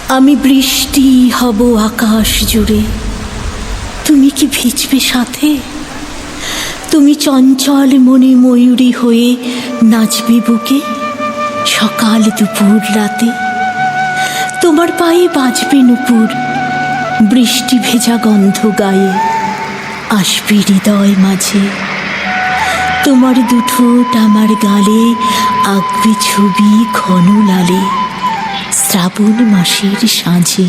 আমি বৃষ্টি হব আকাশ জুড়ে, তুমি কি ভিজবে সাথে? তুমি চঞ্চল মনে ময়ূরী হয়ে নাচবে বুকে সকাল দুপুর রাতে। তোমার পায়ে বাজবে নুপুর, বৃষ্টি ভেজা গন্ধ গায়ে আসবে হৃদয় মাঝে। তোমার দুঠোঁট আমার গালে আঁকবে ছবি ঘন লালে। শ্রাবণ মাসের সাঁঝে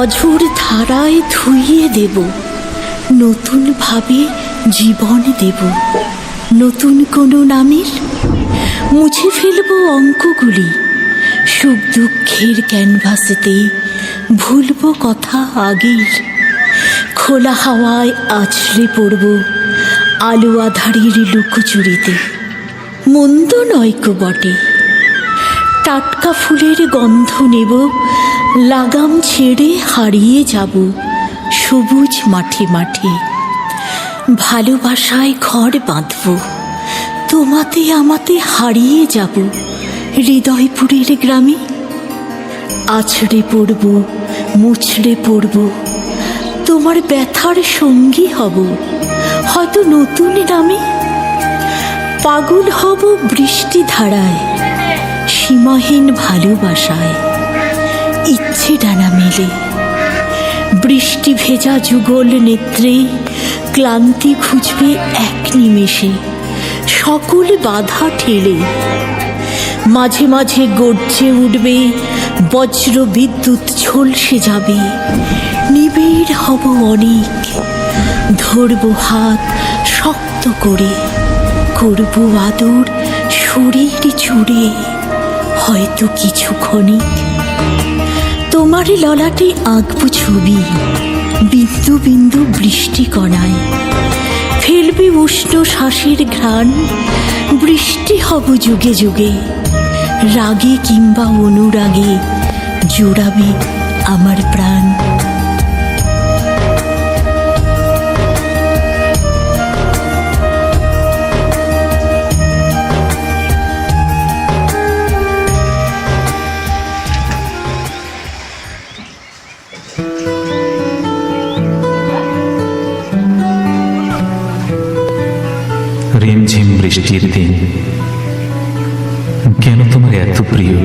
অঝোর ধারায় ধুইয়ে দেব, নতুন ভাবে জীবন দেব। নতুন কোনো নামের মুছে ফেলব অঙ্কগুলি, সুখ দুঃখের ক্যানভাসেতে ভুলব কথা আগের। খোলা হাওয়ায় আছড়ে পড়ব আলো আধারের লুকোচুরিতে। মন্দ নয়কো বটে, টাটকা ফুলের গন্ধ নেব, লাগাম ছেড়ে হারিয়ে যাব সবুজ মাঠে মাঠে। ভালোবাসায় ঘর বাঁধব, তোমাতে আমাতে হারিয়ে যাব হৃদয়পুরের গ্রামে। আছড়ে পড়ব, মুছড়ে পড়ব, তোমার ব্যথার সঙ্গী হব হয়তো নতুন নামে। পাগল হব বৃষ্টি ধারায়, সীমাহীন ভালোবাসায় ইচ্ছে ডানা মেলে। বৃষ্টি ভেজা যুগল নেত্রে ক্লান্তি খুঁজবে এক নিমেষে সকল বাধা ঠেলে। মাঝে মাঝে গর্জে উঠবে বজ্র বিদ্যুৎ, ঝলসে যাবে। নিবিড় হব অনেক, ধরব হাত শক্ত করে, করব আদর শরীর জুড়ে হয়তো কিছু ক্ষণিক। তোমার ললাটে আঁকব ছবি বিন্দু বিন্দু বৃষ্টি কণায়, ফেলবে উষ্ণ শ্বাসের ঘ্রাণ। বৃষ্টি হব যুগে যুগে, রাগে কিংবা অনুরাগে জোড়াবে আমার প্রাণ। রিমঝিম বৃষ্টির দিন কেন তোমার এত প্রিয়?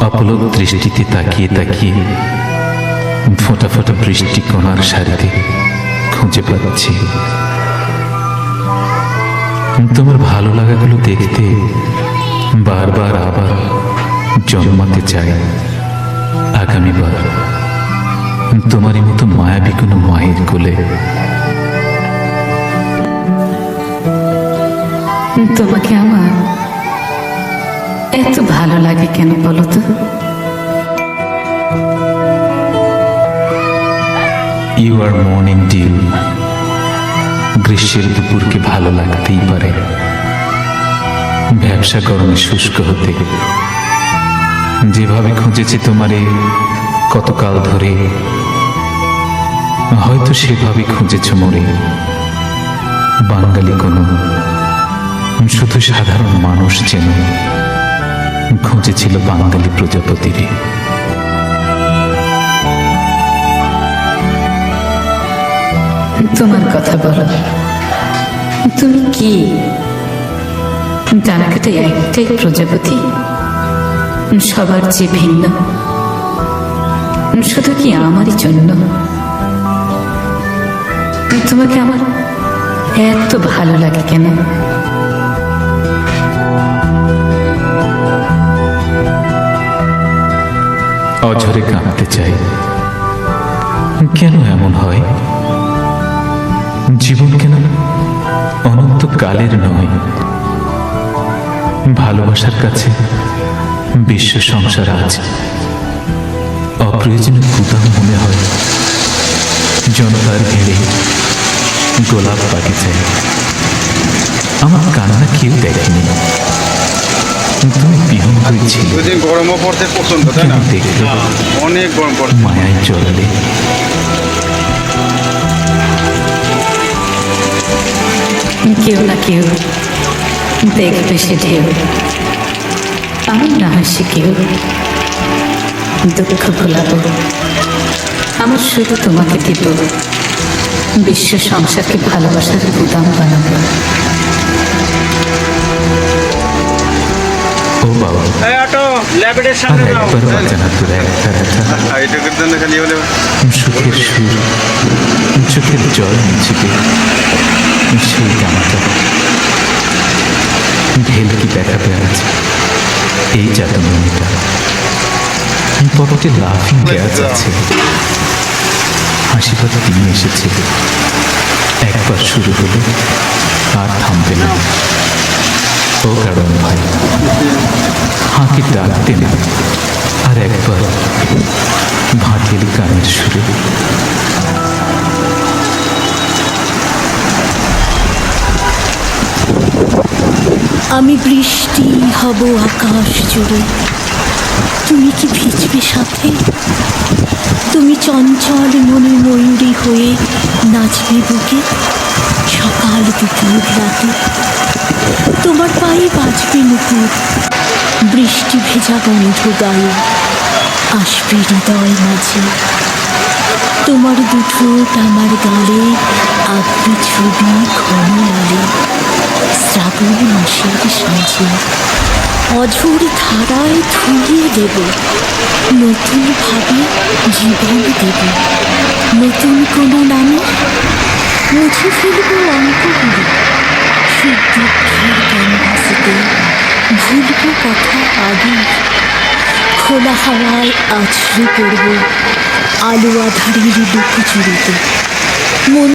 অপলক দৃষ্টিতে তাকিয়ে তাকিয়ে ফোঁটা ফোঁটা বৃষ্টি কণার সারিতে খুঁজে পাচ্ছি। তোমার ভালো লাগাগুলো দেখতে বারবার আবার জন্মাতে চাই আগামীবার তোমারই মতো মায়াবী কোনো মায়ের কোলে। তোমাকে আমার এত ভালো লাগে কেন বলো তো? You are morning dew. গ্রীষ্মের দুপুরকে ভালো লাগতেই পারে, ব্যবসা গরমে শুষ্ক হতে। যেভাবে খুঁজেছি তোমারে কতকাল ধরে, হয়তো সেভাবে খুঁজেছ মোরে। বাঙালি কোনো শুধু সাধারণ মানুষ যেন খুঁজেছিল বাঙালি প্রজাপতিরে। তোমার কথা বলো, তুমি কি ডানাকাটা একটাই প্রজাপতি, সবার চেয়ে ভিন্ন, শুধু কি আমারই জন্য? তোমাকে আমার এত ভালো লাগে কেন? অঝরে কাঁদতে চাই, কেন এমন হয়? জীবন কেন অনন্তকালের নয়? ভালোবাসার কাছে বিশ্ব সংসার আজ অপ্রয়োজনীয় গুদাম মনে হয়। জনতার ভিড়ে গোলাপ বাগিচায় আমার কান্না কেউ দেখেনি। তুমি বিহন হয়েছিল, গরমও পড়তে পছন্দ, তাই না? দেখলে অনেক গরম পড়ে, মায়ায় চললে। কেউ না কেউ দেখবে সে ঢেউ, আমি না হাসি কেউ দুঃখ ভোলাবো, আমার শুধু তোমাকে দিব, বিশ্ব সংসারকে ভালোবাসার গুদাম বানাবো। ও বাবা, এই অটো ল্যাবেটের আর সামনে দাও একবার বাজানা তোর একটা ব্যথা, এইটুকুর জন্য খালি হলে সুখের সুর, চোখের জল মুছিবে সেই জামাটা ভেলকি দেখাবে আজ এই জাদুমণিটা। পকেটে লাফিং গ্যাস আছে, হাসিপাতা দিয়ে এসেছে, একবার শুরু হলো আর থামবে না। ও কারণ ভাই, হাঁকে ডাকতে না, আর একবার ভাটির গানের সুরে। আমি বৃষ্টি হব আকাশ জুড়ে, তুমি কি ভিজবে সাথে? তুমি চঞ্চল মনে ময়ূরী হয়ে নাচবে বুকে সকাল দুপুর রাতে। তোমার পায়ে বাজবে নুপুর, বৃষ্টি ভেজা গন্ধ গায়ে আসবে হৃদয় মাঝে। তোমার দুঠোঁট আমার গালে আঁকবে ছবি ঘন লালে। শ্রাবণ মাসের সাঁঝে অঝোর ধারায় ধুইয়ে দেব, নতুন ভাবে জীবন দেব। নতুন কোনো নামে মুছে ফেলব অঙ্কগুলো, সুখ দুঃখের ক্যানভাসেতে ভুলব কথা আগে। খোলা হাওয়ায় আছড়ে পড়ব আলো আধারের লুকোচুরিতে। মন